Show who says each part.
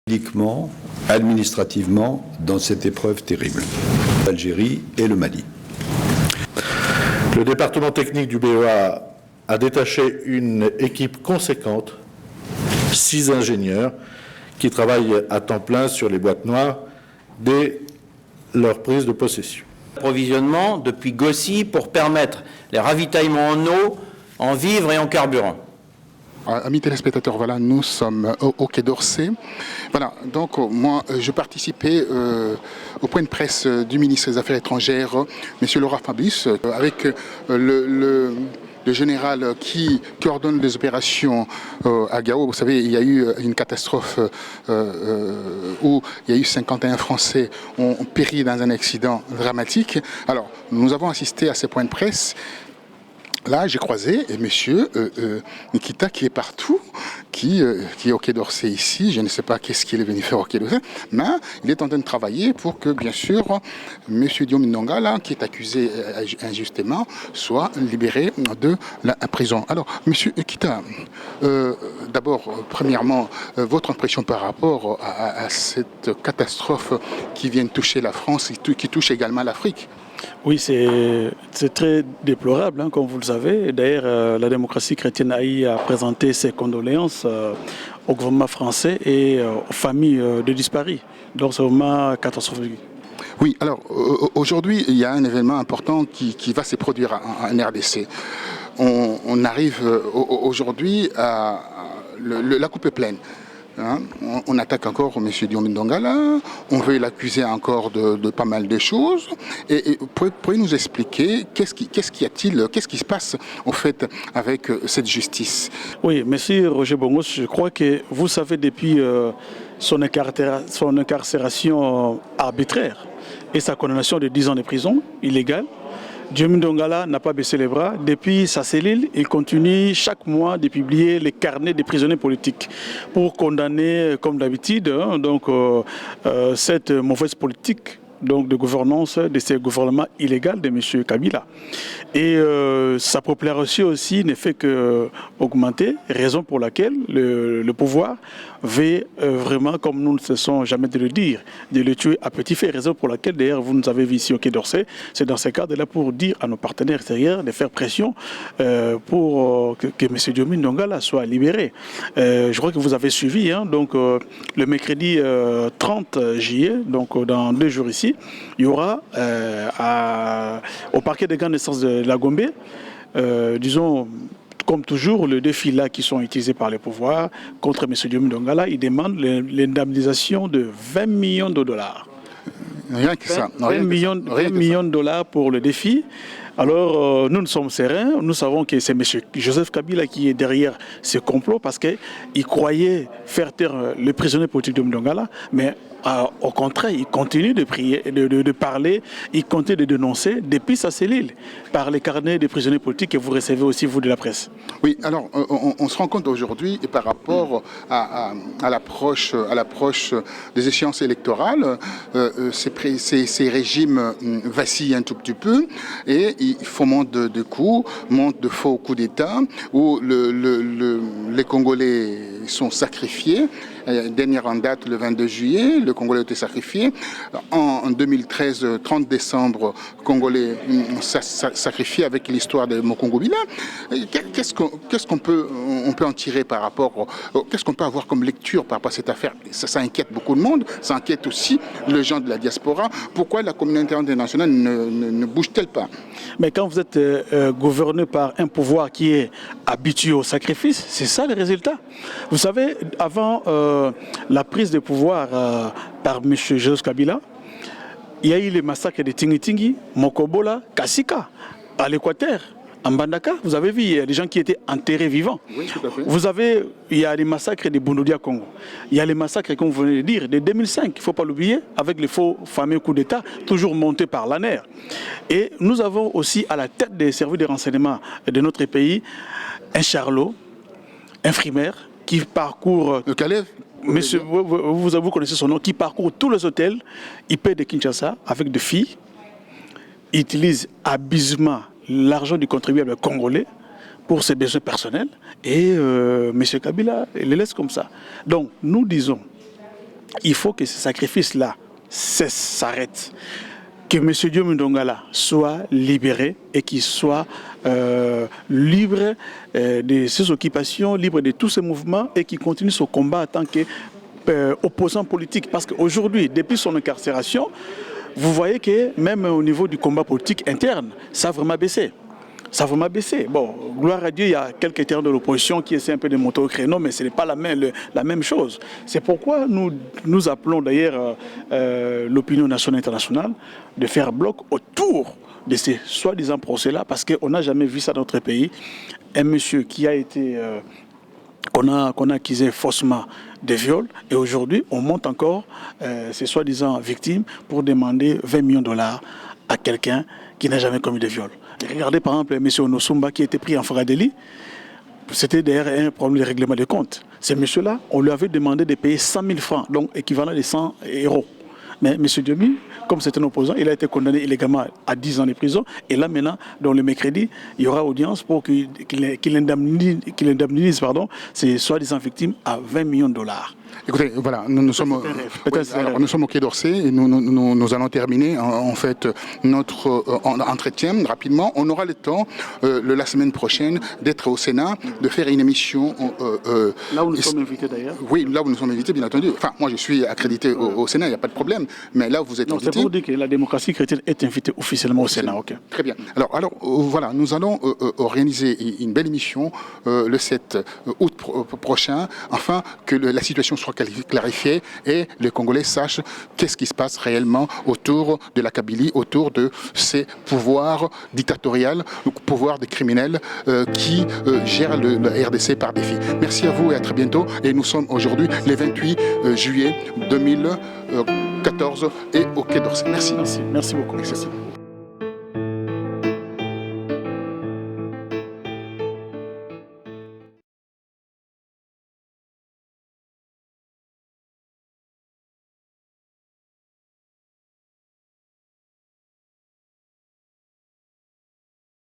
Speaker 1: Politiquement, administrativement, dans cette épreuve terrible. L'Algérie et le Mali.
Speaker 2: Le département technique du BEA a détaché une équipe conséquente, 6 ingénieurs, qui travaillent à temps plein sur les boîtes noires dès leur prise de possession.
Speaker 3: Approvisionnement depuis Gossi pour permettre les ravitaillements en eau, en vivres et en carburant.
Speaker 4: Amis téléspectateurs, voilà, nous sommes au Quai d'Orsay. Voilà, donc moi, je participais au point de presse du ministre des Affaires étrangères, M. Laurent Fabius, avec le général qui coordonne les opérations à Gao. Vous savez, il y a eu une catastrophe où il y a eu 51 Français ont péri dans un accident dramatique. Alors, nous avons assisté à ces points de presse. Là, j'ai croisé monsieur Nikita qui est partout, qui est au Quai d'Orsay ici. Je ne sais pas qu'est-ce qu'il est venu faire au Quai d'Orsay, mais il est en train de travailler pour que, bien sûr, monsieur Diome Ndonga, là, qui est accusé injustement, soit libéré de la prison. Alors, monsieur Nikita, d'abord, premièrement, votre impression par rapport à cette catastrophe qui vient de toucher la France et qui touche également l'Afrique?
Speaker 5: Oui, c'est très déplorable, hein, comme vous le savez. D'ailleurs, la démocratie chrétienne a présenté ses condoléances au gouvernement français et aux familles de disparus. Donc c'est vraiment catastrophique.
Speaker 4: Oui, alors aujourd'hui, il y a un événement important qui va se produire en RDC. On arrive aujourd'hui à... la coupe est pleine. Hein, on attaque encore M. Diome Ndonga là, on veut l'accuser encore de pas mal de choses. Et pourriez nous expliquer qu'est-ce qui se passe en fait avec cette justice?
Speaker 5: Oui, merci Roger Bongos. Je crois que vous savez depuis son incarcération arbitraire et sa condamnation de 10 ans de prison illégale, Diome Ndonga n'a pas baissé les bras. Depuis sa cellule, il continue chaque mois de publier les carnets des prisonniers politiques pour condamner, comme d'habitude, hein, cette mauvaise politique de gouvernance de ces gouvernements illégaux de M. Kabila. Et sa popularité aussi ne fait qu'augmenter, raison pour laquelle le pouvoir veut vraiment, comme nous ne cessons jamais de le dire, de le tuer à petit feu, raison pour laquelle d'ailleurs vous nous avez vu ici au Quai d'Orsay, c'est dans ce cadre-là pour dire à nos partenaires extérieurs de faire pression pour que M. Diome Ndonga soit libéré. Je crois que vous avez suivi, hein, le mercredi 30 juillet, donc dans 2 jours ici, il y aura au parquet des grandes naissances de la Gombe, disons, comme toujours, les 2 filles-là qui sont utilisés par les pouvoirs contre M. Diome Ndonga, ils demandent l'indemnisation de 20 millions de dollars.
Speaker 4: Rien que ça.
Speaker 5: 20 millions de dollars pour le défi. Alors, nous sommes sereins. Nous savons que c'est M. Joseph Kabila qui est derrière ce complot parce qu'il croyait faire taire le prisonnier politique de Ndonga, mais au contraire, il continue de parler, il continue de dénoncer depuis sa cellule par les carnets des prisonniers politiques que vous recevez aussi, vous, de la presse.
Speaker 4: Oui, alors on se rend compte aujourd'hui, par rapport à l'approche des échéances électorales, ces régimes vacillent un tout petit peu et ils fomentent de coups, montent de faux coups d'État où les Congolais sont sacrifiés. Dernière en date, le 22 juillet, le Congolais a été sacrifié. En 2013, 30 décembre, le Congolais sacrifié avec l'histoire de Mokongobila. Qu'est-ce qu'on peut en tirer par rapport, qu'est-ce qu'on peut avoir comme lecture par rapport à cette affaire? Ça inquiète beaucoup de monde, ça inquiète aussi les gens de la diaspora. Pourquoi la communauté internationale ne bouge-t-elle pas?
Speaker 5: Mais quand vous êtes gouverné par un pouvoir qui est habitué au sacrifice, c'est ça le résultat. Vous savez, avant la prise de pouvoir par M. Joseph Kabila, il y a eu les massacres de Tingi-Tingi, Mokobola, Kasika, à l'Équateur, en Bandaka. Vous avez vu, il y a des gens qui étaient enterrés vivants.
Speaker 4: Oui, tout à fait.
Speaker 5: Il y a les massacres de Bundudia Congo. Il y a les massacres, comme vous venez de dire, de 2005, il ne faut pas l'oublier, avec les faux fameux coups d'État, toujours montés par l'ANER. Et nous avons aussi à la tête des services de renseignement de notre pays, un charlot, un frimaire, qui parcourt...
Speaker 4: Le Kalev?
Speaker 5: Monsieur, vous connaissez son nom, qui parcourt tous les hôtels, il paie de Kinshasa avec des filles, il utilise abusivement l'argent du contribuable congolais pour ses besoins personnels et M. Kabila les laisse comme ça. Donc nous disons il faut que ces sacrifices-là s'arrêtent. Que M. Diomi Ndongala soit libéré et qu'il soit libre de ses occupations, libre de tous ses mouvements et qu'il continue son combat en tant qu'opposant politique. Parce qu'aujourd'hui, depuis son incarcération, vous voyez que même au niveau du combat politique interne, ça a vraiment baissé. Ça a vraiment baissé. Bon, gloire à Dieu, il y a quelques terrains de l'opposition qui essaient un peu de monter au créneau, mais ce n'est pas la même chose. C'est pourquoi nous appelons d'ailleurs l'opinion nationale et internationale de faire bloc autour de ces soi-disant procès-là, parce qu'on n'a jamais vu ça dans notre pays. Un monsieur qui a été... qu'on a accusé faussement de viol, et aujourd'hui, on monte encore ces soi-disant victimes pour demander 20 millions de dollars à quelqu'un qui n'a jamais commis de viol. Regardez par exemple M. Onosumba qui a été pris en flagrant délit. C'était derrière un problème de règlement de compte. Ce monsieur-là, on lui avait demandé de payer 100 000 francs, donc équivalent de 100 euros. Mais M. Diomi, comme c'est un opposant, il a été condamné illégalement à 10 ans de prison. Et là maintenant, dans le mercredi, il y aura audience pour qu'il indemnise ces soi-disant victimes à 20 millions de dollars.
Speaker 4: Écoutez, voilà, nous sommes au Quai d'Orsay et nous allons terminer en fait notre entretien rapidement. On aura le temps la semaine prochaine d'être au Sénat, de faire une émission.
Speaker 5: Là où nous sommes invités d'ailleurs.
Speaker 4: Oui, là où nous sommes invités, bien entendu. Enfin, moi je suis accrédité au Sénat, il n'y a pas de problème. Mais là où vous êtes invité.
Speaker 5: C'est pour dire que la démocratie chrétienne est invitée officiellement au Sénat. Okay.
Speaker 4: Très bien. Alors voilà, nous allons organiser une belle émission le 7 août prochain, afin que la situation soit clarifiée et les Congolais sachent qu'est-ce qui se passe réellement autour de la Kabylie, autour de ces pouvoirs dictatoriaux, pouvoirs des criminels qui gèrent le RDC par défi. Merci à vous et à très bientôt. Et nous sommes aujourd'hui le 28 juillet 2014 et au Quai d'Orsay. Merci.
Speaker 5: Merci beaucoup. Merci.